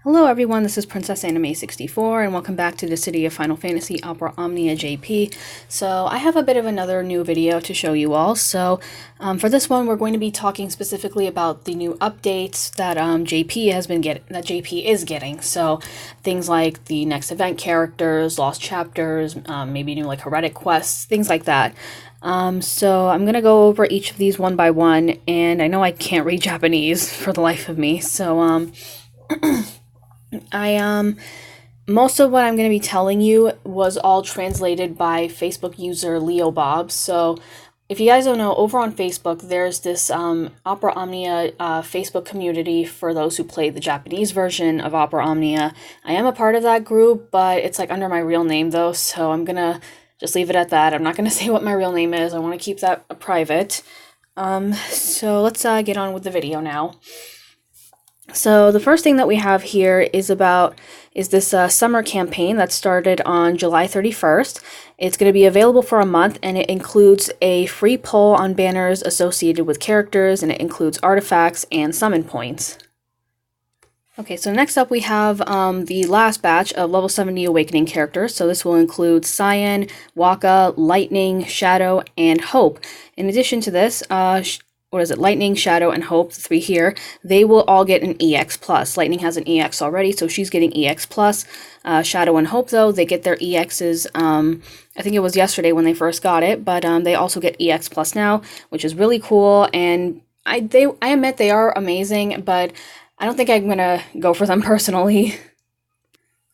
Hello everyone, this is Princess Anime 64 and welcome back to the City of Final Fantasy Opera Omnia JP. So I have a bit of another new video to show you all. For this one we're going to be talking specifically about the new updates that JP is getting. So things like the next event characters, lost chapters, maybe new like heretic quests, things like that. So I'm gonna go over each of these one by one, and I know I can't read Japanese for the life of me, so most of what I'm going to be telling you was all translated by Facebook user Leo Bob. So if you guys don't know, over on Facebook there's this Opera Omnia Facebook community for those who play the Japanese version of Opera Omnia. I am a part of that group, but it's like under my real name though, so I'm gonna just leave it at that. I'm not gonna say what my real name is. I want to keep that private. So let's get on with the video now. So the first thing that we have here is this summer campaign that started on July 31st. It's going to be available for a month, and it includes a free poll on banners associated with characters, and it includes artifacts and summon points. Okay, so next up we have the last batch of level 70 awakening characters. So this will include Cyan, Waka, Lightning, Shadow, and Hope. In addition to this, Lightning, Shadow, and Hope, the three here, they will all get an EX+. Lightning has an EX already, so she's getting EX+. Shadow and Hope, though, they get their EXs, I think it was yesterday when they first got it, but they also get EX+ now, which is really cool, and I admit they are amazing, but I don't think I'm going to go for them personally.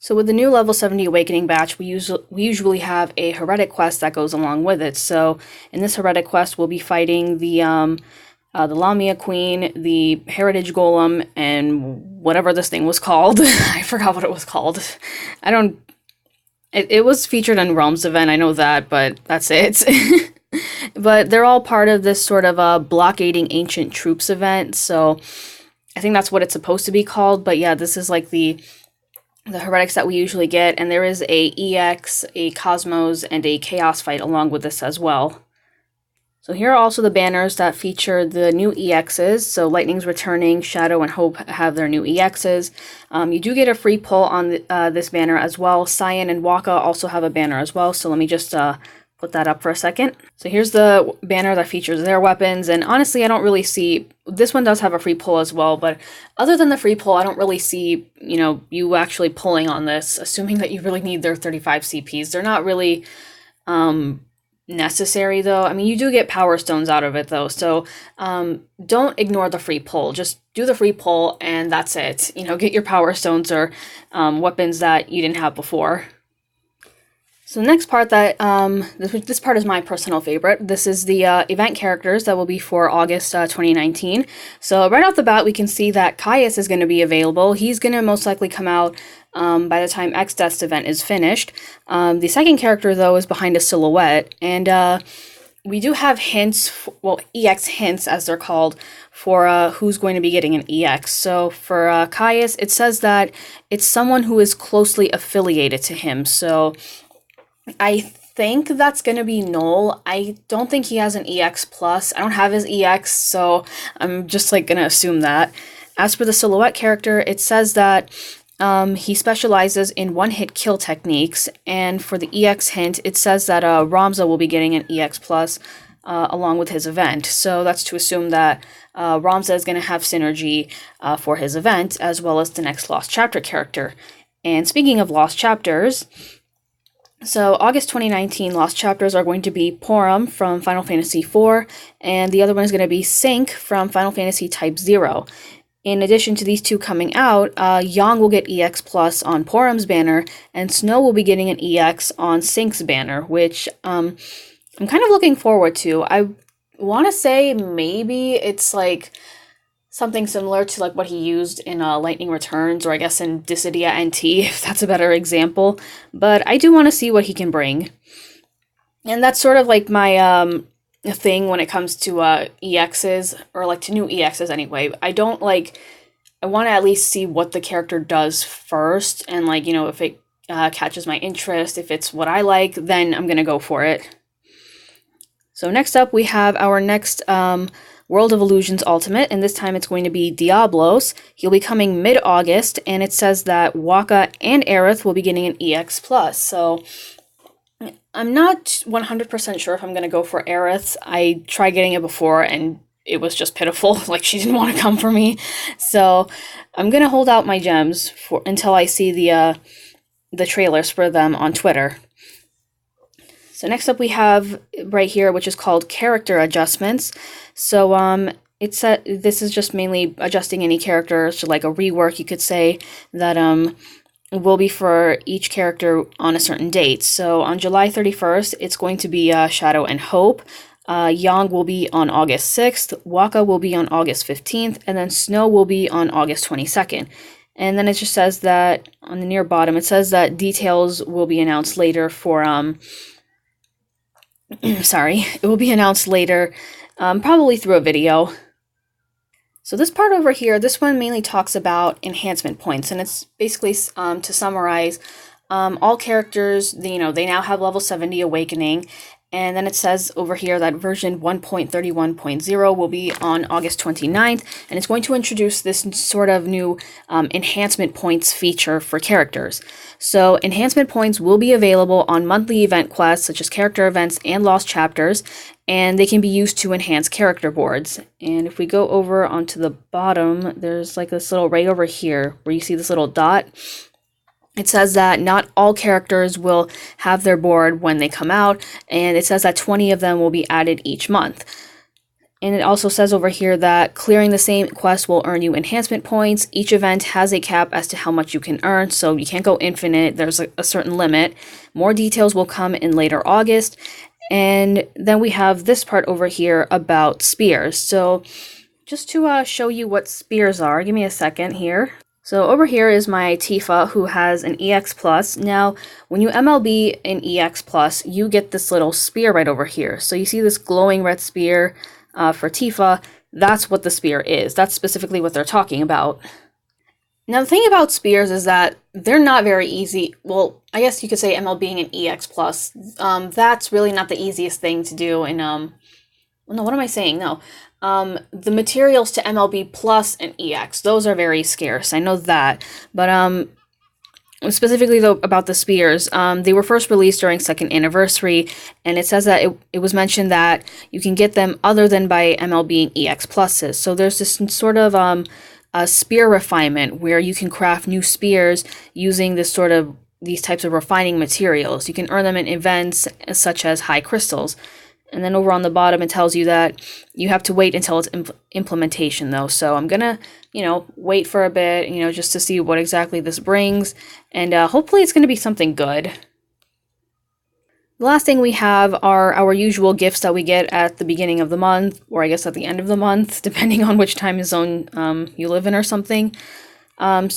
So with the new level 70 awakening batch, we usually have a heretic quest that goes along with it. So in this heretic quest, we'll be fighting the Lamia Queen, the Heritage Golem, and whatever this thing was called. I forgot what it was called. It was featured in Realms event, I know that, but that's it. But they're all part of this sort of blockading ancient troops event, so I think that's what it's supposed to be called. But yeah, this is like the heretics that we usually get, and there is a EX, a Cosmos, and a Chaos fight along with this as well. So here are also the banners that feature the new EXs. So Lightning's returning, Shadow and Hope have their new EXs. You do get a free pull on this banner as well. Cyan and Waka also have a banner as well, so let me just put that up for a second. So here's the banner that features their weapons, and honestly I don't really see, this one does have a free pull as well, but other than the free pull I don't really see, you actually pulling on this, assuming that you really need their 35 CPs. They're not really necessary though. I mean, you do get power stones out of it though, so don't ignore the free pull. Just do the free pull and that's it. Get your power stones or weapons that you didn't have before. So the next part that, this part is my personal favorite. This is the event characters that will be for August 2019. So right off the bat, we can see that Caius is going to be available. He's going to most likely come out by the time X-Death's event is finished. The second character, though, is behind a silhouette. And we do have hints, EX hints, as they're called, for who's going to be getting an EX. So for Caius, it says that it's someone who is closely affiliated to him. So I think that's going to be Noel. I don't think he has an EX+. I don't have his EX, so I'm just going to assume that. As for the silhouette character, it says that he specializes in one-hit kill techniques, and for the EX hint, it says that Ramza will be getting an EX+, along with his event. So that's to assume that Ramza is going to have synergy for his event, as well as the next Lost Chapter character. And speaking of Lost Chapters, so August 2019 Lost Chapters are going to be Porum from Final Fantasy IV, and the other one is going to be Sync from Final Fantasy Type 0. In addition to these two coming out, Yang will get EX Plus on Porum's banner, and Snow will be getting an EX on Sync's banner, which I'm kind of looking forward to. I want to say maybe it's like something similar to like what he used in Lightning Returns, or I guess in Dissidia NT, if that's a better example. But I do want to see what he can bring. And that's sort of like my thing when it comes to EXs, or like to new EXs anyway. I want to at least see what the character does first, and if it catches my interest, if it's what I like, then I'm going to go for it. So next up we have our next World of Illusions Ultimate, and this time it's going to be Diablos. He'll be coming mid-August, and it says that Waka and Aerith will be getting an EX+. So I'm not 100% sure if I'm going to go for Aerith. I tried getting it before, and it was just pitiful. Like, she didn't want to come for me. So I'm going to hold out my gems until I see the trailers for them on Twitter. So next up we have right here, which is called character adjustments. So this is just mainly adjusting any characters, so like a rework, you could say, that will be for each character on a certain date. So on July 31st, it's going to be Shadow and Hope. Yang will be on August 6th, Waka will be on August 15th, and then Snow will be on August 22nd. And then it just says that on the near bottom, it says that details will be announced later for it will be announced later, probably through a video. So this part over here, this one mainly talks about enhancement points, and it's basically, to summarize, all characters, they now have level 70 awakening, and then it says over here that version 1.31.0 will be on August 29th, and it's going to introduce this sort of new enhancement points feature for characters. So enhancement points will be available on monthly event quests, such as character events and lost chapters, and they can be used to enhance character boards. And if we go over onto the bottom, there's like this little right over here where you see this little dot. It says that not all characters will have their board when they come out, and it says that 20 of them will be added each month. And it also says over here that clearing the same quest will earn you enhancement points. Each event has a cap as to how much you can earn, so you can't go infinite. There's a certain limit. More details will come in later August. And then we have this part over here about spears. So just to show you what spears are, give me a second here. So over here is my Tifa, who has an EX+. Now, when you MLB an EX+, you get this little spear right over here. So you see this glowing red spear for Tifa. That's what the spear is. That's specifically what they're talking about. Now, the thing about spears is that they're not very easy. Well, I guess you could say MLBing an EX+. That's really not the easiest thing to do in, no, what am I saying? No. The materials to MLB Plus and EX, those are very scarce. I know that. But specifically, though, about the spears, they were first released during 2nd anniversary, and it says that it was mentioned that you can get them other than by MLBing EX Pluses. So there's this sort of a spear refinement where you can craft new spears using these types of refining materials. You can earn them in events such as high crystals. And then over on the bottom, it tells you that you have to wait until it's implementation, though. So I'm gonna, wait for a bit, just to see what exactly this brings. And hopefully it's gonna be something good. The last thing we have are our usual gifts that we get at the beginning of the month, or I guess at the end of the month, depending on which time zone you live in or something. And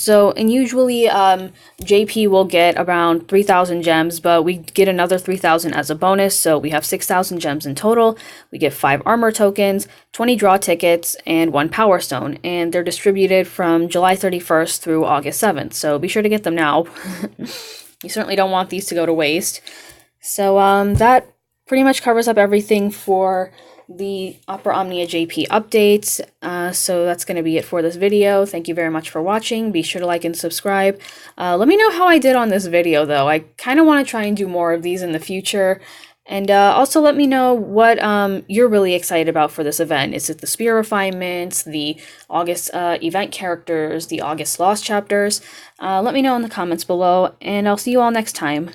usually JP will get around 3,000 gems, but we get another 3,000 as a bonus, so we have 6,000 gems in total. We get 5 armor tokens, 20 draw tickets, and 1 power stone, and they're distributed from July 31st through August 7th, so be sure to get them now. You certainly don't want these to go to waste. So that pretty much covers up everything for the Opera Omnia JP updates. So that's going to be it for this video. Thank you very much for watching. Be sure to like and subscribe. Let me know how I did on this video, though. I kind of want to try and do more of these in the future. And also let me know what you're really excited about for this event. Is it the spear refinements, the August event characters, the August lost chapters? Let me know in the comments below, and I'll see you all next time.